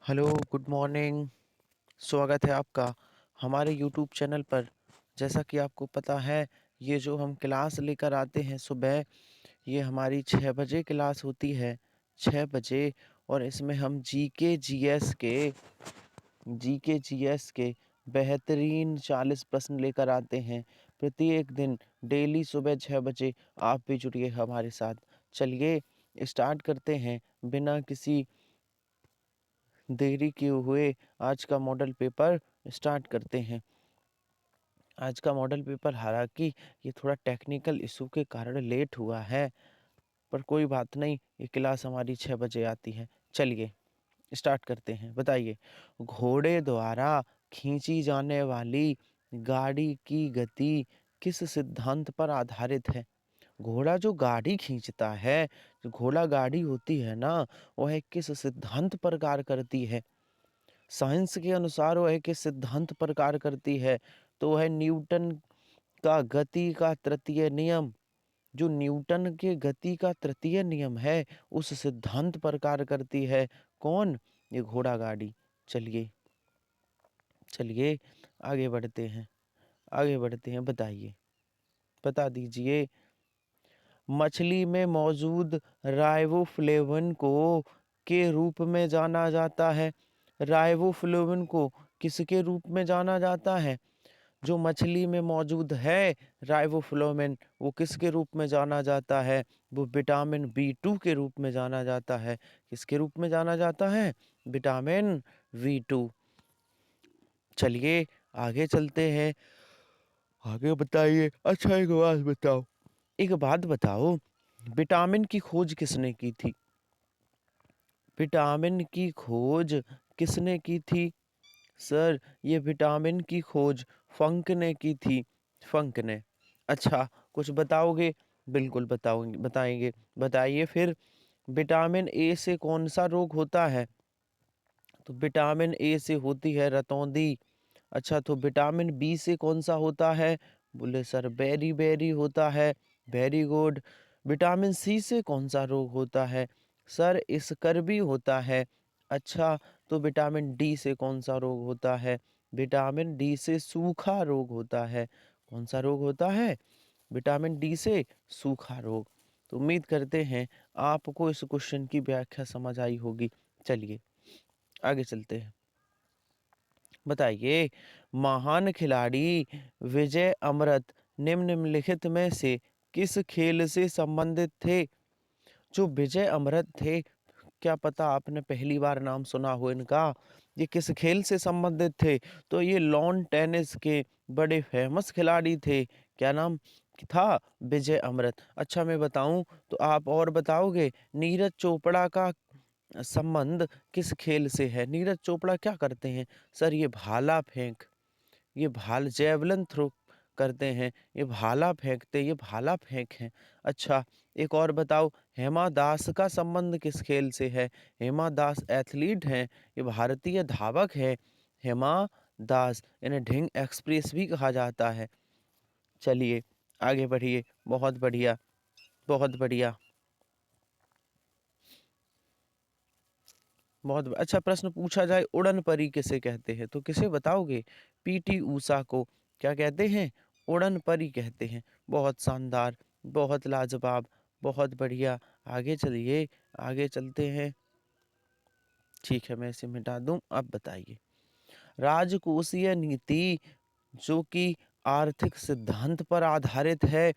Hello, good morning. स्वागत है आपका हमारे यूट्यूब चैनल पर। जैसा कि आपको पता है, ये जो हम क्लास लेकर आते हैं सुबह, ये हमारी 6 बजे क्लास होती है, 6 बजे। और इसमें हम जीके जीएस के बेहतरीन 40 प्रश्न लेकर आते हैं प्रत्येक दिन, डेली सुबह 6 बजे। आप भी जुड़िए हमारे साथ। चलिए स्टार्ट करते हैं बिना किसी देरी किए हुए। आज का मॉडल पेपर स्टार्ट करते हैं। आज का मॉडल पेपर हालांकि ये थोड़ा टेक्निकल इशू के कारण लेट हुआ है, पर कोई बात नहीं, ये क्लास हमारी 6 बजे आती है। चलिए स्टार्ट करते हैं। बताइए, घोड़े द्वारा खींची जाने वाली गाड़ी की गति किस सिद्धांत पर आधारित है? घोड़ा जो गाड़ी खींचता है, जो घोड़ा गाड़ी होती है ना, वह किस सिद्धांत पर कार्य करती है? साइंस के अनुसार वह किस सिद्धांत पर कार्य करती है? तो वह न्यूटन का गति का तृतीय नियम, जो न्यूटन के गति का तृतीय नियम है, उस सिद्धांत पर कार्य करती है। कौन? ये घोड़ा गाड़ी। चलिए चलिए आगे बढ़ते हैं, आगे बढ़ते हैं। बताइए, बता दीजिए, मछली में मौजूद राइबोफ्लेविन को के रूप में जाना जाता है? राइबोफ्लेविन को किसके रूप में जाना जाता है? जो मछली में मौजूद है राइबोफ्लेविन, वो किसके रूप में जाना जाता है? वो विटामिन बी 2 के रूप में जाना जाता है। किसके रूप में जाना जाता है? Vitamin B 2। चलिए आगे चलते हैं। आगे बताइए। अच्छा, एक बात बताओ, विटामिन की खोज किसने की थी? विटामिन की खोज किसने की थी? सर, ये विटामिन की खोज फंक ने की थी। फंक ने। अच्छा, कुछ बताओगे? बिल्कुल बताओगे, बताएंगे। बताइए फिर, विटामिन ए से कौन सा रोग होता है? तो विटामिन ए से होती है रतौंधी। अच्छा, तो विटामिन बी से कौन सा होता है? बोले सर, बेरी बेरी होता है। Very good. विटामिन सी से कौन सा रोग होता है? सर, स्कर्वी होता है। अच्छा, तो विटामिन डी से कौन सा रोग होता है? विटामिन डी से सूखा रोग होता है। कौन सा रोग होता है? विटामिन डी से सूखा रोग। तो उम्मीद करते हैं आपको इस क्वेश्चन की व्याख्या समझ आई होगी। चलिए आगे चलते हैं। बताइए, महान खिलाड़ी विजय अमृत निम्नलिखित में से किस खेल से संबंधित थे? जो विजय अमृत थे, क्या पता आपने पहली बार नाम सुना हो इनका। ये किस खेल से संबंधित थे? तो ये लॉन टेनिस के बड़े फेमस खिलाड़ी थे। क्या नाम था? विजय अमृत। अच्छा, मैं बताऊं तो आप और बताओगे? नीरज चोपड़ा का संबंध किस खेल से है? नीरज चोपड़ा क्या करते हैं? सर, ये भाला फेंक, ये भाल जेवलिन थ्रो करते हैं। ये भाला फेंकते, ये भाला फेंक हैं। अच्छा, एक और बताओ, हेमा दास का संबंध किस खेल से है? हेमा दास एथलीट हैं, ये भारतीय धावक है। हेमा दास, इन्हें ढिंग एक्सप्रेस भी कहा जाता है। चलिए आगे बढ़िए। बहुत बढ़िया, बहुत बढ़िया। बहुत अच्छा प्रश्न पूछा जाए, उड़न परी किसे कहते हैं? तो किसे बताओगे? पीटी ऊषा को क्या कहते हैं? उड़न परी कहते हैं। बहुत शानदार, बहुत लाजवाब, बहुत बढ़िया। आगे चलिए, आगे चलते हैं। ठीक है, मैं इसे मिटा दूं। अब बताइए, राजकोषीय नीति जो कि आर्थिक सिद्धांत पर आधारित है,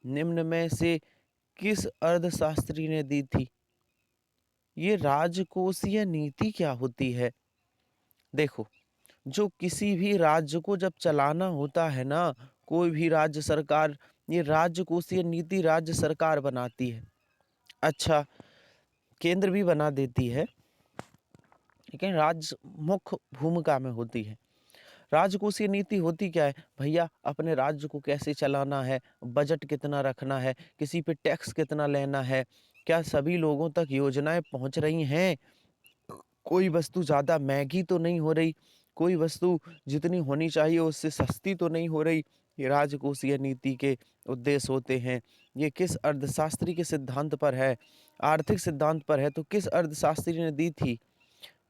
निम्न में से किस अर्थशास्त्री ने दी थी? ये राजकोषीय नीति क्या होती है? देखो, जो किसी भी राज्य को जब चलाना होता है ना, कोई भी राज्य सरकार, ये राजकोषीय नीति राज्य सरकार बनाती है। अच्छा, केंद्र भी बना देती है, लेकिन राज्य मुख्य भूमिका में होती है। राजकोषीय नीति होती क्या है भैया? अपने राज्य को कैसे चलाना है, बजट कितना रखना है, किसी पे टैक्स कितना लेना है, क्या सभी लोगों तक योजनाएं पहुंच रही हैं, कोई वस्तु ज़्यादा महंगी तो नहीं हो रही, कोई वस्तु जितनी होनी चाहिए उससे सस्ती तो नहीं हो रही। ये राजकोषीय नीति के उद्देश्य होते हैं। ये किस अर्थशास्त्री के सिद्धांत पर है? आर्थिक सिद्धांत पर है। तो किस अर्थशास्त्री ने दी थी?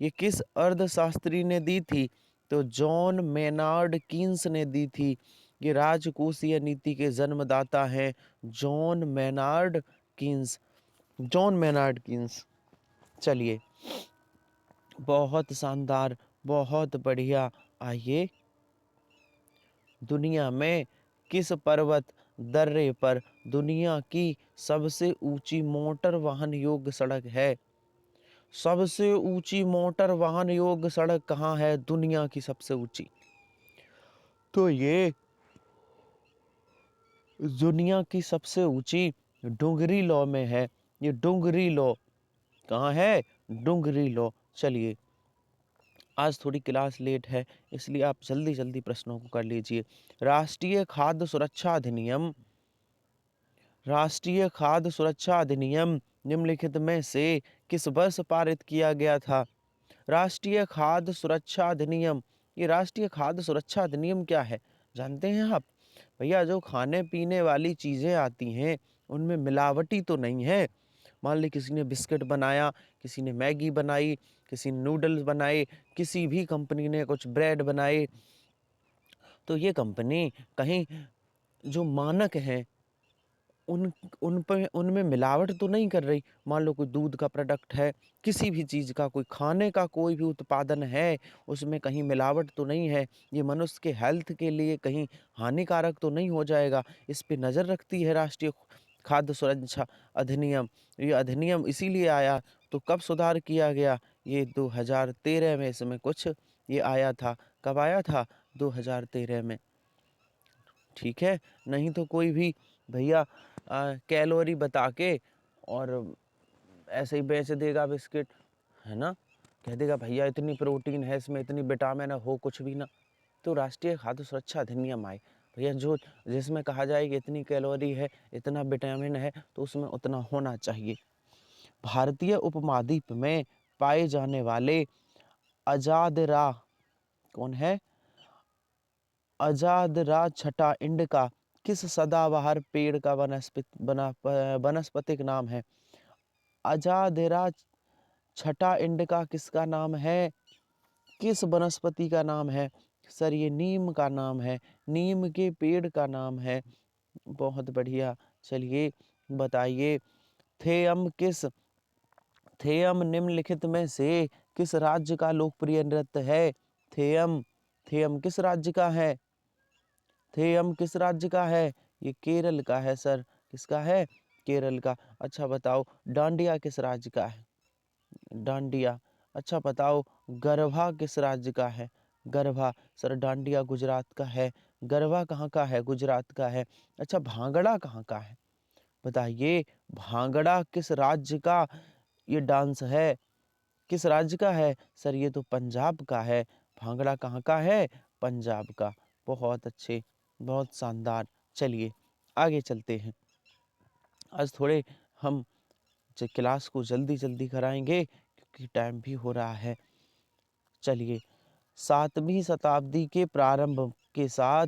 ये किस अर्थशास्त्री ने दी थी? तो जॉन मेनार्ड कीन्स ने दी थी। ये राजकोषीय नीति के जन्मदाता हैं John Maynard Keynes. John Maynard Keynes. चलिए, बहुत शानदार, बहुत बढ़िया। आइए, दुनिया में किस पर्वत दर्रे पर दुनिया की सबसे ऊंची मोटर वाहन योग्य सड़क है? सबसे ऊंची मोटर वाहन योग्य सड़क कहाँ है दुनिया की सबसे ऊंची? तो ये दुनिया की सबसे ऊंची डुंगरी लॉ में है। ये डुंगरी लॉ कहाँ है? डुंगरी लॉ। चलिए, आज थोड़ी क्लास लेट है, इसलिए आप जल्दी जल्दी प्रश्नों को कर लीजिए। राष्ट्रीय खाद्य सुरक्षा अधिनियम, राष्ट्रीय खाद्य सुरक्षा अधिनियम निम्नलिखित में से किस वर्ष पारित किया गया था? राष्ट्रीय खाद्य सुरक्षा अधिनियम। ये राष्ट्रीय खाद्य सुरक्षा अधिनियम क्या है, जानते हैं आप? भैया, जो खाने पीने वाली चीजें आती हैं उनमें मिलावटी तो नहीं है। मान ली किसी ने बिस्किट बनाया, किसी ने मैगी बनाई, किसी ने नूडल्स बनाए, किसी भी कंपनी ने कुछ ब्रेड बनाए, तो ये कंपनी कहीं जो मानक हैं उन उन पे उनमें मिलावट तो नहीं कर रही। मान लो कोई दूध का प्रोडक्ट है, किसी भी चीज़ का, कोई खाने का कोई भी उत्पादन है, उसमें कहीं मिलावट तो नहीं है। ये मनुष्य के हेल्थ के लिए कहीं हानिकारक तो नहीं हो जाएगा, इस पे नज़र रखती है राष्ट्रीय खाद्य सुरक्षा अधिनियम। ये अधिनियम इसीलिए आया। तो कब सुधार किया गया? ये 2013 में इसमें कुछ ये आया था। कब आया था? 2013 में। ठीक है, नहीं तो कोई भी भैया कैलोरी बता के और ऐसे ही बेच देगा बिस्किट, है ना? कह देगा भैया इतनी प्रोटीन है इसमें, इतनी विटामिन है, हो कुछ भी ना। तो राष्ट्रीय खाद्य सुरक्षा अधिनियम आए भैया, जो जिसमें कहा जाए कि इतनी कैलोरी है, इतना विटामिन है, तो उसमें उतना होना चाहिए। भारतीय उपमहाद्वीप में पाए जाने वाले अजादरा कौन है? अजादरा छठा इंडिका किस सदाबहार पेड़ का वनस्पतिक नाम है? अजादरा छठा इंडिका किसका नाम है? किस वनस्पति का नाम है? सर, ये नीम का नाम है, नीम के पेड़ का नाम है। बहुत बढ़िया। चलिए, बताइए, थेयम किस थेयम निम्नलिखित में से किस राज्य का लोकप्रिय नृत्य है? थेयम थेयम किस राज्य का है? थेयम किस राज्य का है? ये केरल का है सर। किसका है? केरल का। अच्छा बताओ, डांडिया किस राज्य का है? डांडिया। अच्छा बताओ, गरबा किस राज्य का है? गरबा। सर, डांडिया गुजरात का है। गरबा कहाँ का है? गुजरात का है। अच्छा, भांगड़ा कहाँ का है? बताइए, भांगड़ा किस राज्य का ये डांस है? किस राज्य का है? सर, ये तो पंजाब का है। भांगड़ा कहाँ का है? पंजाब का। बहुत अच्छे, बहुत शानदार। चलिए, आगे चलते हैं। आज थोड़े हम क्लास को जल्दी जल्दी कराएंगे क्योंकि टाइम भी हो रहा है। चलिए, 7वीं शताब्दी के प्रारंभ के साथ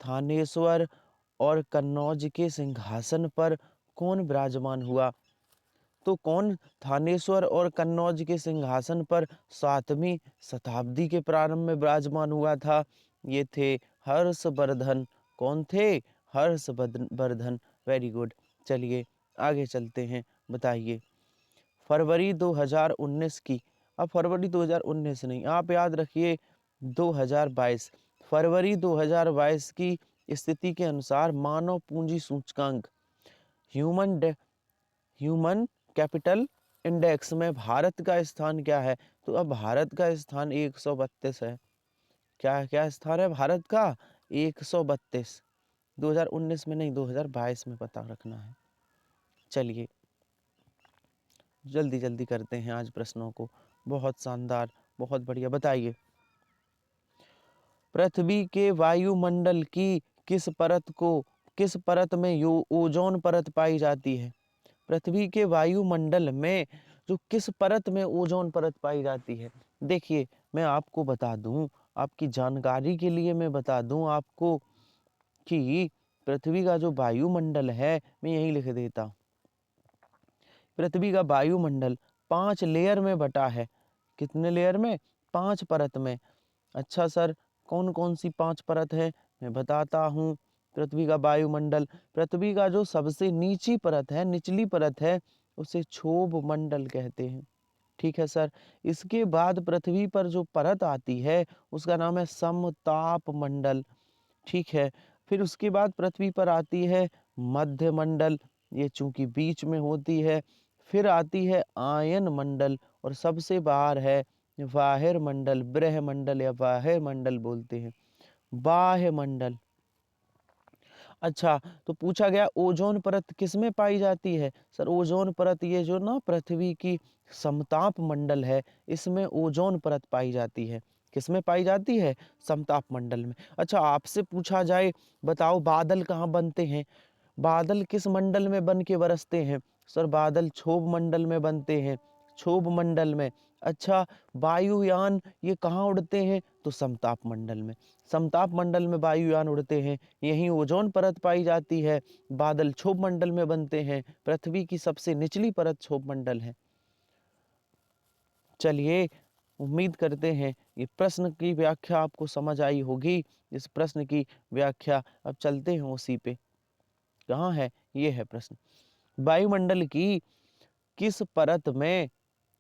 थानेश्वर और कन्नौज के सिंहासन पर कौन विराजमान हुआ? तो कौन थानेश्वर और कन्नौज के सिंहासन पर 7वीं शताब्दी के प्रारंभ में विराजमान हुआ था? ये थे हर्षवर्धन। कौन थे? हर्षवर्धन। Very good. चलिए, आगे चलते हैं। बताइए, फरवरी 2019 की, अब फरवरी 2019 नहीं, आप याद रखिए 2022, फरवरी 2022 की स्थिति के अनुसार मानव पूंजी सूचकांक ह्यूमन ह्यूमन कैपिटल इंडेक्स में भारत का स्थान क्या है? तो अब भारत का स्थान 132 है। क्या क्या स्थान है भारत का? 132। 2019 में नहीं, 2022 में पता रखना है। चलिए, जल्दी जल्दी करते हैं आज प्रश्नों को। बहुत शानदार, बहुत बढ़िया। बताइए, पृथ्वी के वायुमंडल की किस परत में ओजोन परत पाई जाती है? पृथ्वी के वायुमंडल में जो किस परत में ओजोन परत पाई जाती है? देखिए, मैं आपको बता दूं, आपकी जानकारी के लिए मैं बता दूं आपको कि पृथ्वी का जो वायुमंडल है, मैं यही लिख देता हूं। पृथ्वी का वायुमंडल 5 लेयर में बटा है। कितने लेयर में? 5 परत में। अच्छा सर, कौन कौन सी 5 परत है? मैं बताता हूँ। पृथ्वी का वायुमंडल, पृथ्वी का जो सबसे नीची परत है, निचली परत है, उसे क्षोभ मंडल कहते हैं। ठीक है सर। इसके बाद पृथ्वी पर जो परत आती है उसका नाम है समताप मंडल। ठीक है। फिर उसके बाद पृथ्वी पर आती है मध्य मंडल, ये चूंकि बीच में होती है। फिर आती है आयन मंडल और सबसे बाहर है वाहिर मंडल, ब्रह्मंडल या वाहिर मंडल बोलते हैं, बाह्य मंडल। अच्छा, तो पूछा गया ओजोन परत किसमें पाई जाती है? सर ओजोन परत ये जो ना पृथ्वी की समताप मंडल है, इसमें ओजोन परत पाई जाती है। किसमें पाई जाती है? समताप मंडल में। अच्छा, आपसे पूछा जाए, बताओ बादल कहाँ बनते हैं? बादल किस मंडल में बन के बरसते हैं? सर बादल क्षोभ मंडल में बनते हैं, क्षोभ मंडल में। अच्छा, वायुयान ये कहाँ उड़ते हैं? तो समताप मंडल में। समताप मंडल में वायुयान उड़ते हैं, यहीं ओजोन परत पाई जाती है। बादल क्षोभ मंडल में बनते हैं, पृथ्वी की सबसे निचली परत क्षोभ मंडल है। चलिए, उम्मीद करते हैं ये प्रश्न की व्याख्या आपको समझ आई होगी। इस प्रश्न की व्याख्या अब चलते हैं उसी पे। कहाँ है? ये है प्रश्न। वायुमंडल की किस परत में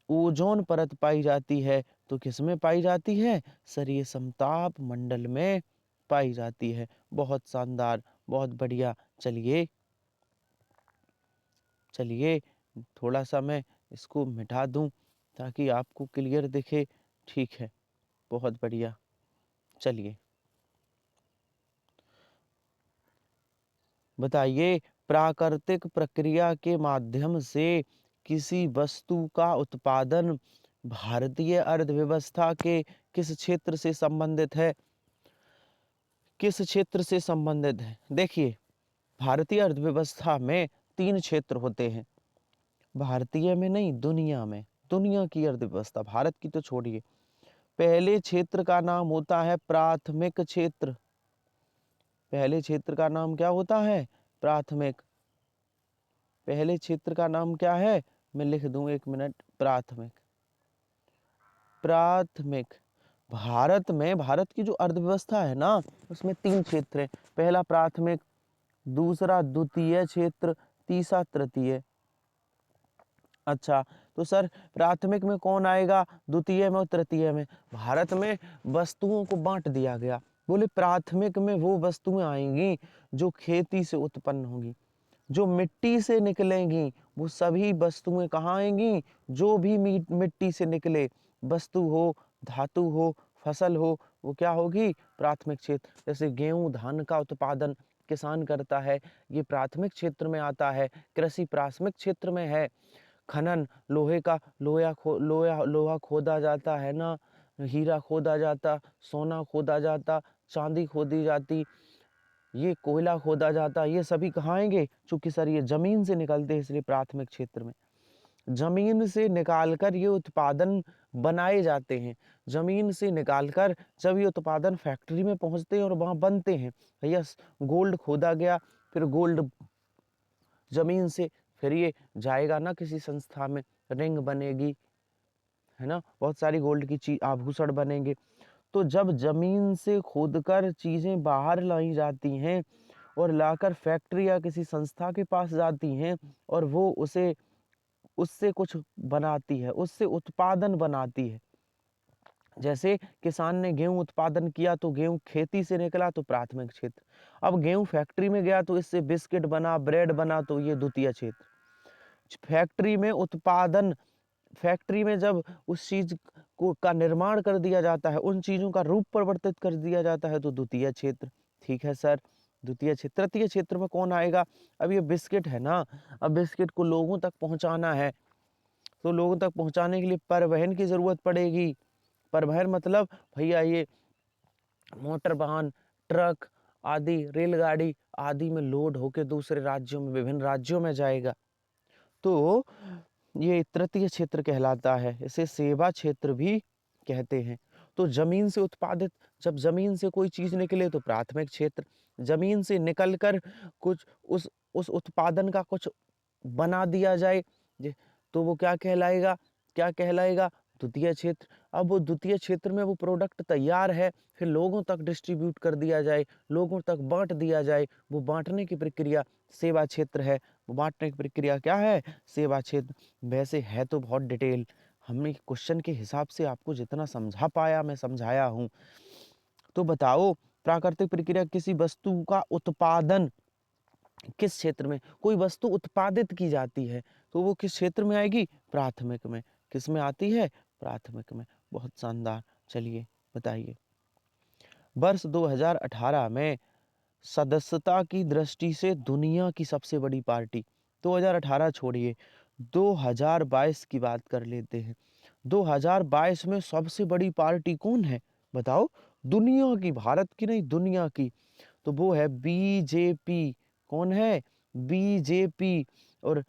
ओजोन परत पाई जाती है? तो किसमें पाई जाती है? सर ये समताप मंडल में पाई जाती है। बहुत शानदार, बहुत बढ़िया। चलिए चलिए, थोड़ा सा मैं इसको मिटा दूं ताकि आपको क्लियर दिखे। ठीक है, बहुत बढ़िया। चलिए बताइए, प्राकृतिक प्रक्रिया के माध्यम से किसी वस्तु का उत्पादन भारतीय अर्थव्यवस्था के किस क्षेत्र से संबंधित है? किस क्षेत्र से संबंधित है? देखिए, भारतीय अर्थव्यवस्था में 3 क्षेत्र होते हैं। भारतीय में नहीं, दुनिया में। दुनिया की अर्थव्यवस्था, भारत की तो छोड़िए। पहले क्षेत्र का नाम होता है प्राथमिक क्षेत्र। पहले क्षेत्र का नाम क्या होता है? प्राथमिक। पहले क्षेत्र का नाम क्या है? मैं लिख दूं, 1 मिनट। प्राथमिक। प्राथमिक। भारत में, भारत की जो अर्थव्यवस्था है ना, उसमें 3 क्षेत्र हैं। पहला प्राथमिक, दूसरा द्वितीय क्षेत्र, तीसरा तृतीय। अच्छा, तो सर प्राथमिक में कौन आएगा? द्वितीय में और तृतीय में। भारत में वस्तुओं को बांट दिया गया। बोले प्राथमिक में वो वस्तुएं आएंगी जो खेती से उत्पन्न होंगी, जो मिट्टी से निकलेंगी। वो सभी वस्तुएं कहाँ आएंगी? जो भी मिट्टी से निकले वस्तु हो, धातु हो, फसल हो, वो क्या होगी? प्राथमिक क्षेत्र। जैसे गेहूं धान का उत्पादन किसान करता है, ये प्राथमिक क्षेत्र में आता है। कृषि प्राथमिक क्षेत्र में है। खनन, लोहे का लोहा खोदा जाता है ना, हीरा खोदा जाता, सोना खोदा जाता, चांदी खोदी जाती, ये कोयला खोदा जाता, ये सभी कहाँ आएंगे? चूंकि सर ये जमीन से निकलते हैं, इसलिए प्राथमिक क्षेत्र में। जमीन से निकालकर ये उत्पादन बनाए जाते हैं। जमीन से निकालकर जब ये उत्पादन फैक्ट्री में पहुंचते हैं और वहां बनते हैं। भैया गोल्ड खोदा गया, फिर गोल्ड जमीन से फिर ये जाएगा ना किसी संस्था में, रिंग बनेगी, है ना, बहुत सारी गोल्ड की चीज आभूषण बनेंगे। तो जब जमीन से खोदकर चीजें बाहर लाई जाती हैं और लाकर फैक्ट्री या किसी संस्था के पास जाती हैं और वो उसे उससे कुछ बनाती है, उससे उत्पादन बनाती है। जैसे किसान ने गेहूं उत्पादन किया तो गेहूं खेती से निकला तो प्राथमिक क्षेत्र। अब गेहूं फैक्ट्री में गया तो इससे बिस्किट बना, ब्रेड बना, तो ये द्वितीय क्षेत्र। फैक्ट्री में उत्पादन, फैक्ट्री में जब उस चीज को का निर्माण कर दिया जाता है, उन चीजों का रूप परिवर्तित कर दिया जाता है, तो द्वितीय क्षेत्र। ठीक है सर, द्वितीय क्षेत्र। तृतीय क्षेत्र में कौन आएगा? अब ये बिस्किट है ना, अब बिस्किट को लोगों तक पहुंचाना है, तो लोगों तक पहुंचाने के लिए परिवहन की जरूरत पड़ेगी। परिवहन मतलब भैया ये मोटर वाहन, ट्रक आदि, रेलगाड़ी आदि में लोड होकर दूसरे राज्यों में, विभिन्न राज्यों में जाएगा। तो ये तृतीय क्षेत्र कहलाता है। इसे सेवा क्षेत्र भी कहते हैं। तो जमीन से उत्पादित, जब जमीन से कोई चीज निकले तो प्राथमिक क्षेत्र। जमीन से निकलकर कुछ उस उत्पादन का कुछ बना दिया जाए तो वो क्या कहलाएगा? क्या कहलाएगा? द्वितीय क्षेत्र, अब वो द्वितीय क्षेत्र में वो प्रोडक्ट तैयार है, फिर लोगों तक डिस्ट्रीब्यूट कर दिया जाए, लोगों तक बाँट दिया जाए, वो बाँटने की प्रक्रिया सेवा क्षेत्र है। वो बाँटने की प्रक्रिया क्या है? सेवा क्षेत्र। वैसे है तो बहुत डिटेल, हमने क्वेश्चन के हिसाब से आपको जितना समझा पाया मैं समझाया हूँ। तो बताओ, प्राकृतिक प्रक्रिया किसी वस्तु का उत्पादन किस क्षेत्र में, कोई वस्तु उत्पादित की जाती है तो वो किस क्षेत्र में आएगी? प्राथमिक में। किस में आती है? प्राथमिक में। बहुत शानदार। चलिए बताइए। वर्ष 2018 में सदस्यता की दृष्टि से दुनिया की सबसे बड़ी पार्टी, 2018 छोड़िए, 2022 की बात कर लेते हैं। 2022 में सबसे बड़ी पार्टी कौन है? बताओ। दुनिया की, भारत की नहीं, दुनिया की। तो वो है बीजेपी। कौन है? बीजेपी। और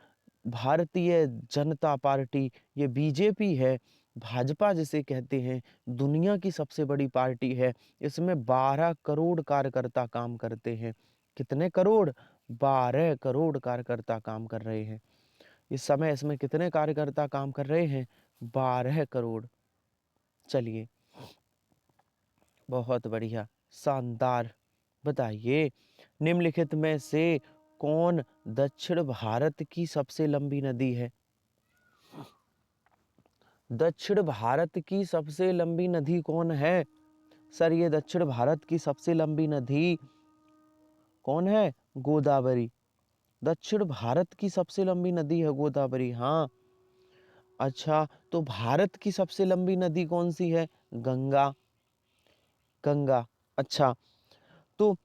भारतीय जनता पार्टी, ये बीजेपी है। भाजपा जिसे कहते हैं, दुनिया की सबसे बड़ी पार्टी है। इसमें 12 करोड़ कार्यकर्ता काम करते हैं। कितने करोड़? 12 करोड़ कार्यकर्ता काम कर रहे हैं। इस समय इसमें कितने कार्यकर्ता काम कर रहे हैं? 12 करोड़। चलिए, बहुत बढ़िया, शानदार। बताइए, निम्नलिखित में से कौन दक्षिण भारत की सबसे लंबी नदी है? दक्षिण भारत की सबसे लंबी नदी कौन है? सर, ये दक्षिण भारत की सबसे लंबी नदी कौन है? गोदावरी। दक्षिण भारत की सबसे लंबी नदी है गोदावरी। हाँ। अच्छा, तो भारत की सबसे लंबी नदी कौन सी है? गंगा। गंगा। अच्छा, तो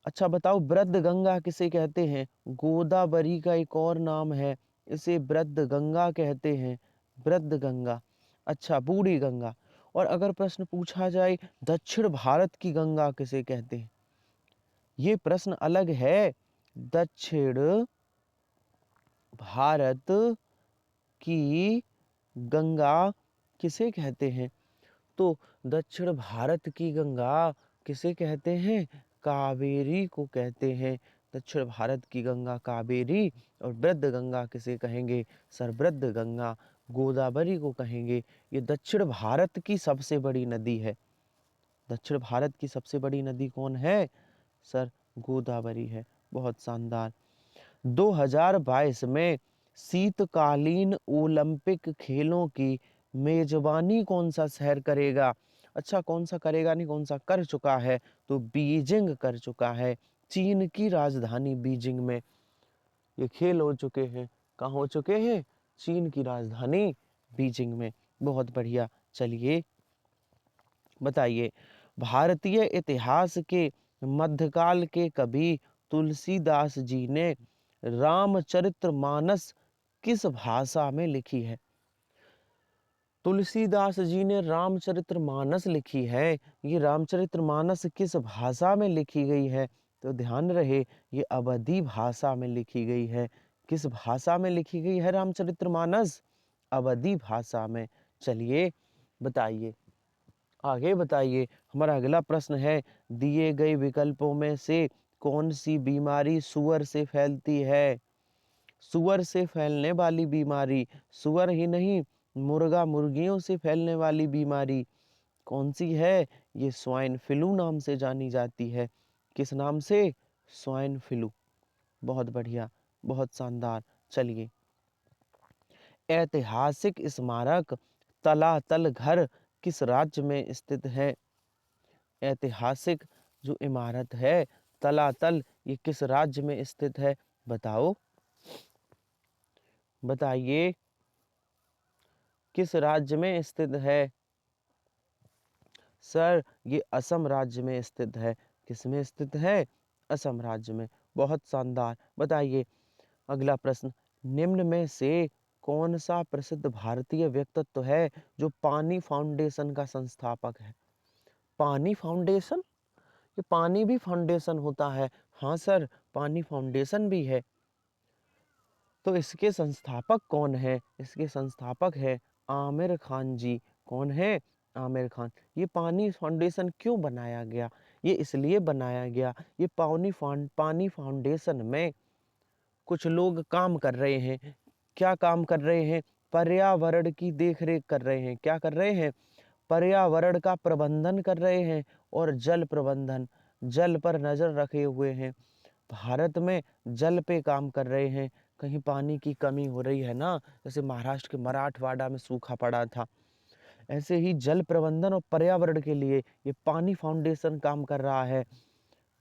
अच्छा बताओ, वृद्ध गंगा किसे कहते हैं? गोदावरी का एक और नाम है, इसे वृद्ध गंगा कहते हैं। वृद्ध गंगा। अच्छा, बूढ़ी गंगा। और अगर प्रश्न पूछा जाए दक्षिण भारत की गंगा किसे कहते हैं, ये प्रश्न अलग है। दक्षिण भारत की गंगा किसे कहते हैं? तो दक्षिण भारत की गंगा किसे कहते हैं? कावेरी को कहते हैं। दक्षिण भारत की गंगा कावेरी। और वृद्ध गंगा किसे कहेंगे? सर, वृद्ध गंगा गोदावरी को कहेंगे। ये दक्षिण भारत की सबसे बड़ी नदी है। दक्षिण भारत की सबसे बड़ी नदी कौन है? सर, गोदावरी है। बहुत शानदार। 2022 में शीतकालीन ओलंपिक खेलों की मेजबानी कौन सा शहर करेगा? अच्छा, कौन सा करेगा नहीं, कौन सा कर चुका है? तो बीजिंग कर चुका है। चीन की राजधानी बीजिंग में ये खेल हो चुके हैं। कहाँ हो चुके हैं? चीन की राजधानी बीजिंग में। बहुत बढ़िया। चलिए बताइए, भारतीय इतिहास के मध्यकाल के कवि तुलसीदास जी ने रामचरितमानस किस भाषा में लिखी है? तुलसीदास जी ने रामचरितमानस लिखी है। ये रामचरितमानस किस भाषा में लिखी गई है? तो ध्यान रहे, ये अवधी भाषा में लिखी गई है। किस भाषा में लिखी गई है रामचरितमानस? अवधी भाषा में। चलिए बताइए, आगे बताइए। हमारा अगला प्रश्न है, दिए गए विकल्पों में से कौन सी बीमारी सुअर से फैलती है? सुअर से फैलने वाली बीमारी, सुअर ही नहीं, मुर्गा मुर्गियों से फैलने वाली बीमारी कौन सी है? ये स्वाइन फ्लू नाम से जानी जाती है। किस नाम से? Swine flu. बहुत बढ़िया, बहुत शानदार। चलिए, ऐतिहासिक स्मारक तलातल घर किस राज्य में स्थित है? ऐतिहासिक जो इमारत है तलातल, ये किस राज्य में स्थित है? बताओ, बताइए, किस राज्य में स्थित है? सर, ये असम राज्य में स्थित है। किस में स्थित है? असम राज्य में। बहुत शानदार। बताइए अगला प्रश्न, निम्न में से कौन सा प्रसिद्ध भारतीय व्यक्तित्व है जो पानी फाउंडेशन का संस्थापक है? पानी फाउंडेशन? ये पानी भी फाउंडेशन होता है। हाँ सर, पानी फाउंडेशन भी है। तो इसके संस्थापक कौन है? इसके संस्थापक है आमिर खान जी। कौन है? आमिर खान। ये पानी फाउंडेशन क्यों बनाया गया? ये इसलिए बनाया गया, ये पानी फाउंडेशन में कुछ लोग काम कर रहे हैं। क्या काम कर रहे हैं? पर्यावरण की देखरेख कर रहे हैं। क्या कर रहे हैं? पर्यावरण का प्रबंधन कर रहे हैं और जल प्रबंधन, जल पर नज़र रखे हुए हैं। भारत में जल पे काम कर रहे हैं। कहीं पानी की कमी हो रही है ना, जैसे महाराष्ट्र के मराठवाड़ा में सूखा पड़ा था, ऐसे ही जल प्रबंधन और पर्यावरण के लिए ये पानी फाउंडेशन काम कर रहा है।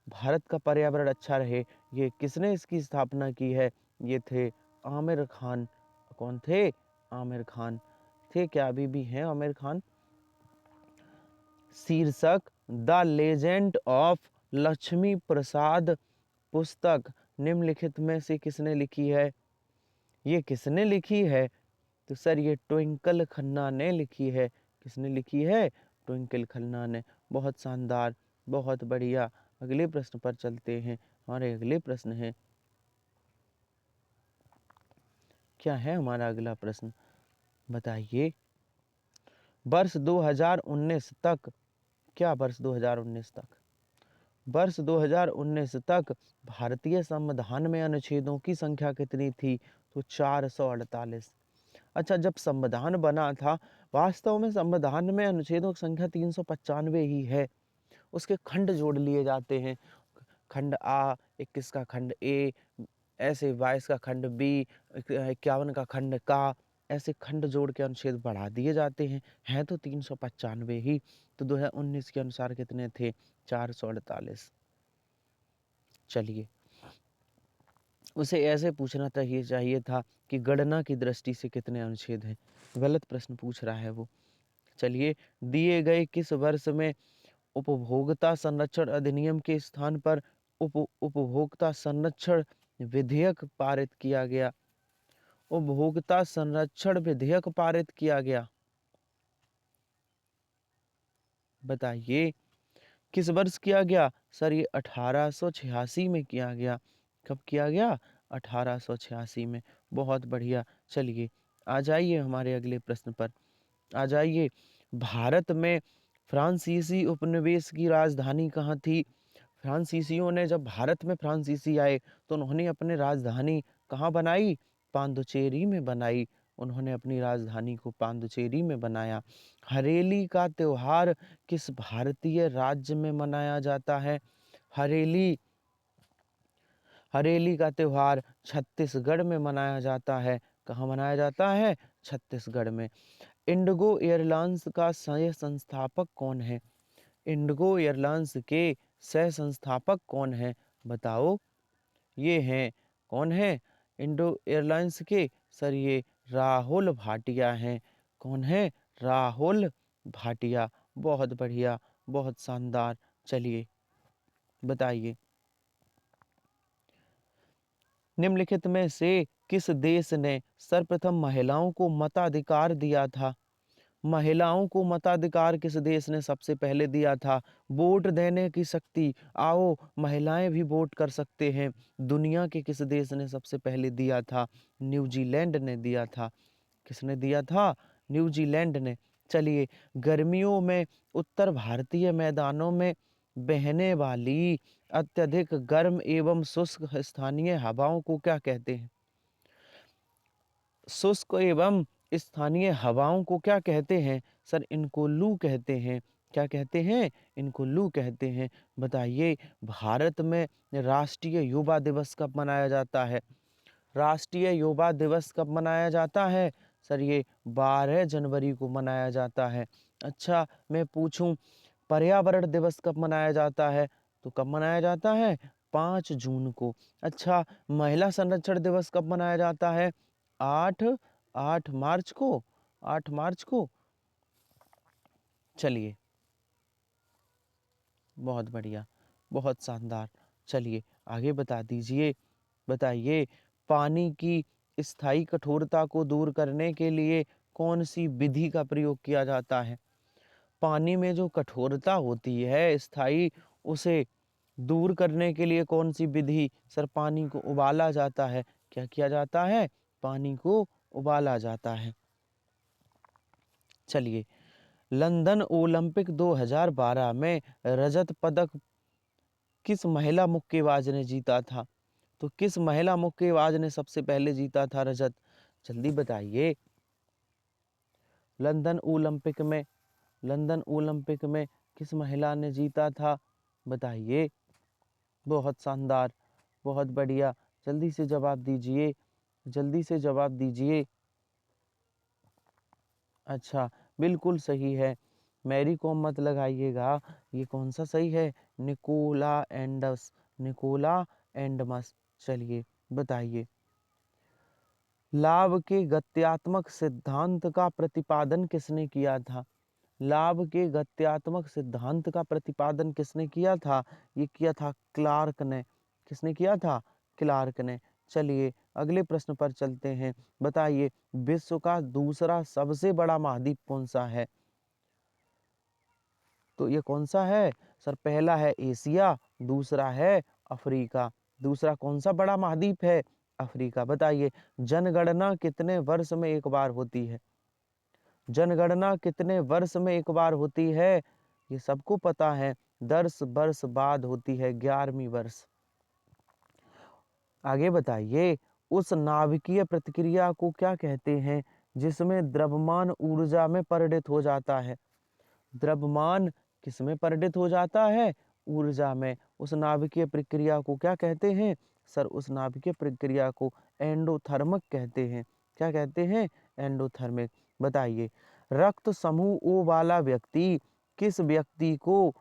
भारत का पर्यावरण अच्छा रहे, ये किसने इसकी स्थापना की है? ये थे आमिर खान। कौन थे? आमिर खान थे। क्या अभी भी हैं आमिर खान? शीर्षक द लेजेंड ऑफ लक्ष्मी प्रसाद पुस्तक निम्नलिखित में से किसने लिखी है? ये किसने लिखी है? तो सर ये ट्विंकल खन्ना ने लिखी है। किसने लिखी है? ट्विंकल खन्ना ने। बहुत शानदार, बहुत बढ़िया। अगले प्रश्न पर चलते हैं। हमारे अगले प्रश्न है, क्या है हमारा अगला प्रश्न? बताइए। वर्ष 2019 तक, क्या वर्ष 2019 तक? वर्ष 2019 तक भारतीय संविधान में अनुच्छेदों की संख्या कितनी थी? तो 448। अच्छा, जब संविधान बना था, वास्तव में संविधान में अनुच्छेदों की संख्या 395 ही है। उसके खंड जोड़ लिए जाते हैं। खंड आ, 21 का खंड ए, ऐसे 22 का खंड बी, 51 का खंड का, ऐसे खंड जोड़ के अनुच्छेद बढ़ा दिए जाते हैं तो 395 ही। तो 2019 के अनुसार कितने थे? 448। चलिए, उसे ऐसे पूछना चाहिए था कि गणना की दृष्टि से कितने अनुच्छेद हैं। गलत प्रश्न पूछ रहा है वो। चलिए, दिए गए किस वर्ष में उपभोक्ता संरक्षण अधिनियम के स्थान पर उपभोक्ता संरक्षण विधेयक पारित किया गया? उपभोक्ता संरक्षण विधेयक पारित किया गया, बताइए किस वर्ष किया गया? सर ये 1886 में किया गया। कब किया गया? 1886 में। बहुत बढ़िया। चलिए, आ जाइए हमारे अगले प्रश्न पर। आ जाइए। भारत में फ्रांसीसी उपनिवेश की राजधानी कहाँ थी? फ्रांसीसियों ने, जब भारत में फ्रांसीसी आए तो उन्होंने अपनी राजधानी कहाँ बनाई? पांदुचेरी में बनाई। उन्होंने अपनी राजधानी को पांदुचेरी में बनाया। हरेली का त्योहार किस भारतीय राज्य में मनाया जाता है? हरेली, हरेली का त्योहार छत्तीसगढ़ में मनाया जाता है। कहाँ मनाया जाता है? छत्तीसगढ़ में। इंडिगो एयरलाइंस का सह संस्थापक कौन है? इंडिगो एयरलाइंस के सह संस्थापक कौन है? बताओ। ये हैं, कौन है इंडो एयरलाइंस के? सर ये राहुल भाटिया हैं। कौन है? राहुल भाटिया। बहुत बढ़िया, बहुत शानदार। चलिए, बताइए। निम्नलिखित में से किस देश ने सर्वप्रथम महिलाओं को मताधिकार दिया था? महिलाओं को मताधिकार किस देश ने सबसे पहले दिया था? वोट देने की शक्ति, आओ महिलाएं भी वोट कर सकते हैं, दुनिया के किस देश ने सबसे पहले दिया था? न्यूजीलैंड ने दिया था। किसने दिया था? न्यूजीलैंड ने। चलिए, गर्मियों में उत्तर भारतीय मैदानों में बहने वाली अत्यधिक गर्म एवं शुष्क स्थानीय हवाओं को क्या कहते हैं? शुष्क एवं स्थानीय हवाओं को क्या कहते हैं? सर इनको लू कहते हैं। क्या कहते हैं? इनको लू कहते हैं। बताइए, भारत में राष्ट्रीय युवा दिवस कब मनाया जाता है? राष्ट्रीय युवा दिवस कब मनाया जाता है? सर ये 12 जनवरी को मनाया जाता है। अच्छा, मैं पूछूं, पर्यावरण दिवस कब मनाया जाता है? तो कब मनाया जाता है? 5 जून को। अच्छा, महिला संरक्षण दिवस कब मनाया जाता है? 8 8 मार्च को। 8 मार्च को। चलिए, बहुत बढ़िया, बहुत शानदार। चलिए, आगे बता दीजिए। बताइए, पानी की स्थायी कठोरता को दूर करने के लिए कौन सी विधि का प्रयोग किया जाता है? पानी में जो कठोरता होती है स्थायी, उसे दूर करने के लिए कौन सी विधि? सर पानी को उबाला जाता है। क्या किया जाता है? पानी को उबाला जाता है। चलिए, लंदन ओलंपिक 2012 में रजत पदक किस महिला मुक्केबाज ने जीता था? तो किस महिला मुक्केबाज ने सबसे पहले जीता था रजत? जल्दी बताइए। लंदन ओलंपिक में, लंदन ओलंपिक में किस महिला ने जीता था? बताइए। बहुत शानदार, बहुत बढ़िया, जल्दी से जवाब दीजिए, जल्दी से जवाब दीजिए। अच्छा, बिल्कुल सही है। मैरी कॉम मत लगाइएगा, ये कौन सा सही है? निकोला एंडस, निकोला एंडमस। चलिए बताइए। लाभ के गत्यात्मक सिद्धांत का प्रतिपादन किसने किया था? लाभ के गत्यात्मक सिद्धांत का प्रतिपादन किसने किया था? ये किया था क्लार्क ने। किसने किया था? क्लार्क ने। चलिए अगले प्रश्न पर चलते हैं। बताइए, विश्व का दूसरा सबसे बड़ा महाद्वीप कौन सा है? तो ये कौन सा है सर? पहला है एशिया, दूसरा है अफ्रीका। दूसरा कौन सा बड़ा महाद्वीप है? अफ्रीका। बताइए, जनगणना कितने वर्ष में एक बार होती है? जनगणना कितने वर्ष में एक बार होती है? ये सबको पता है, 10 वर्ष बाद होती है, 11वीं वर्ष। आगे बताइए, उस नाभिकीय प्रतिक्रिया को क्या कहते हैं जिसमें द्रव्यमान ऊर्जा में परिणत हो जाता है? द्रव्यमान किसमें परिणत हो जाता है? ऊर्जा में। उस नाभिकीय प्रक्रिया को क्या कहते हैं? सर उस नाभिकीय प्रक्रिया को एंडोथर्मिक कहते हैं। क्या कहते हैं? एंडोथर्मिक। बताइए, रक्त समूह ओ वाला व्यक्ति किस व्यक्ति को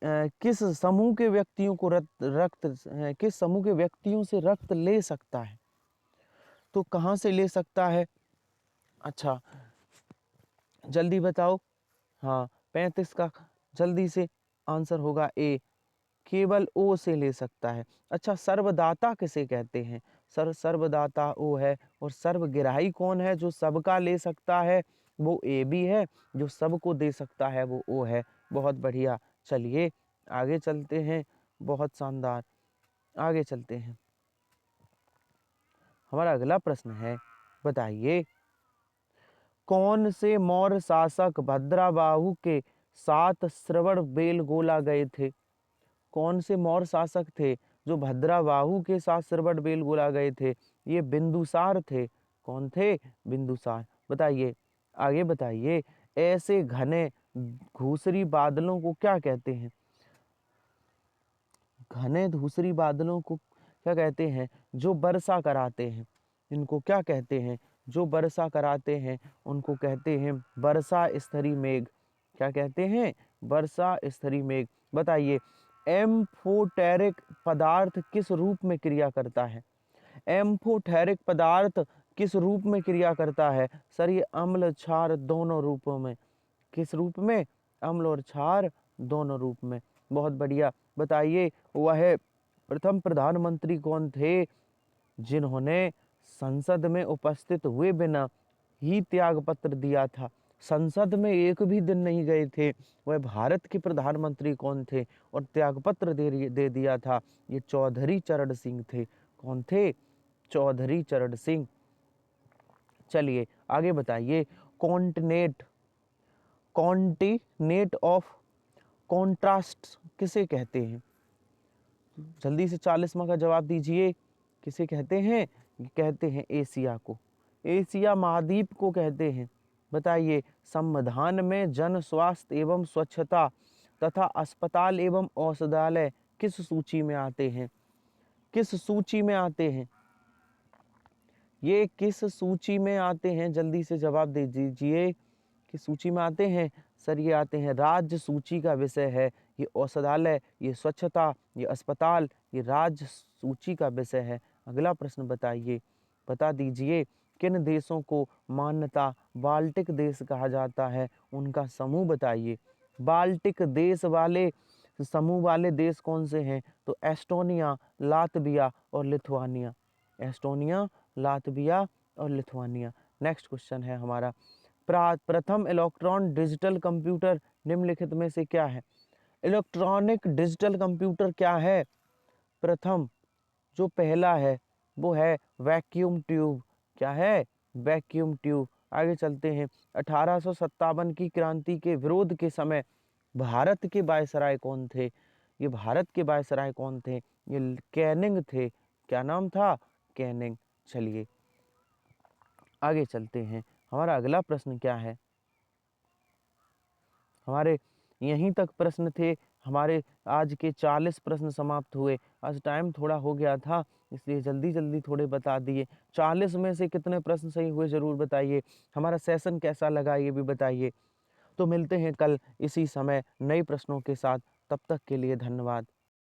किस समूह के व्यक्तियों को किस समूह के व्यक्तियों से रक्त ले सकता है? तो कहाँ से ले सकता है? अच्छा जल्दी बताओ। हाँ 35 का जल्दी से आंसर होगा ए, केवल ओ से ले सकता है। अच्छा, सर्वदाता किसे कहते हैं? सर्वदाता ओ है। और सर्वग्राही कौन है? जो सबका ले सकता है वो ए भी है, जो सबको दे सकता है वो ओ है। बहुत बढ़िया। चलिए आगे चलते हैं। बहुत शानदार, आगे चलते हैं। हमारा अगला प्रश्न है, बताइए, कौन से मौर्य शासक भद्राबाहु के साथ श्रवणबेलगोला गए थे? कौन से मौर्य शासक थे जो भद्राबाहु के साथ श्रवणबेलगोला गए थे? ये बिंदुसार थे। कौन थे? बिंदुसार। बताइए, आगे बताइए। ऐसे घने धूसरी बादलों को क्या कहते हैं? घने धूसरी बादलों को क्या कहते हैं? जो वर्षा कराते हैं। इनको क्या कहते हैं? जो वर्षा कराते हैं उनको कहते हैं वर्षा स्तरीय मेघ। क्या कहते हैं? वर्षा स्तरीय मेघ। बताइए, एम्फोटेरिक पदार्थ किस रूप में क्रिया करता है? एम्फोटेरिक पदार्थ किस रूप में क्रिया करता है? सर ये अम्ल क्षार दोनों रूपों में। किस रूप में? अम्ल और क्षार दोनों रूप में। बहुत बढ़िया। बताइए, वह प्रथम प्रधानमंत्री कौन थे जिन्होंने संसद में उपस्थित हुए बिना ही त्याग पत्र दिया था? संसद में एक भी दिन नहीं गए थे। वह भारत के प्रधानमंत्री कौन थे और त्याग पत्र दे दिया था? ये चौधरी चरण सिंह थे। कौन थे? चौधरी चरण सिंह। चलिए आगे बताइए। कॉन्टिनेट कॉन्टिनेट ऑफ कॉन्ट्रास्ट किसे कहते हैं? जल्दी से 40वां का जवाब दीजिए। किसे कहते हैं? कहते हैं एशिया को। एशिया महाद्वीप को कहते हैं। बताइए, संविधान में जन स्वास्थ्य एवं स्वच्छता तथा अस्पताल एवं औषधालय किस सूची में आते हैं? किस सूची में आते हैं? ये किस सूची में आते हैं? जल्दी से जवाब दे दीजिए। किस सूची में आते हैं? सर ये आते हैं, राज्य सूची का विषय है। ये औषधालय, ये स्वच्छता, ये अस्पताल, ये राज्य सूची का विषय है। अगला प्रश्न बताइए, बता दीजिए, किन देशों को मान्यता बाल्टिक देश कहा जाता है? उनका समूह बताइए। बाल्टिक देश वाले समूह वाले देश कौन से हैं? तो एस्टोनिया, लातविया और लिथुआनिया। एस्टोनिया, लातविया और लिथुआनिया। नेक्स्ट क्वेश्चन है हमारा, प्रथम इलेक्ट्रॉन डिजिटल कंप्यूटर निम्नलिखित में से क्या है? इलेक्ट्रॉनिक डिजिटल कंप्यूटर क्या है? प्रथम जो पहला है वो है वैक्यूम ट्यूब। क्या है? Vacuum tube. आगे चलते हैं। 1857 की क्रांति के विरोध के समय भारत के वायसराय कौन थे? ये भारत के वायसराय कौन थे? ये कैनिंग थे। क्या नाम था? कैनिंग। चलिए आगे चलते हैं। हमारा अगला प्रश्न क्या है? हमारे यहीं तक प्रश्न थे। हमारे आज के 40 प्रश्न समाप्त हुए। आज टाइम थोड़ा हो गया था, इसलिए जल्दी-जल्दी थोड़े बता दिए। 40 में से कितने प्रश्न सही हुए ज़रूर बताइए। हमारा सेशन कैसा लगा ये भी बताइए। तो मिलते हैं कल इसी समय नए प्रश्नों के साथ। तब तक के लिए धन्यवाद।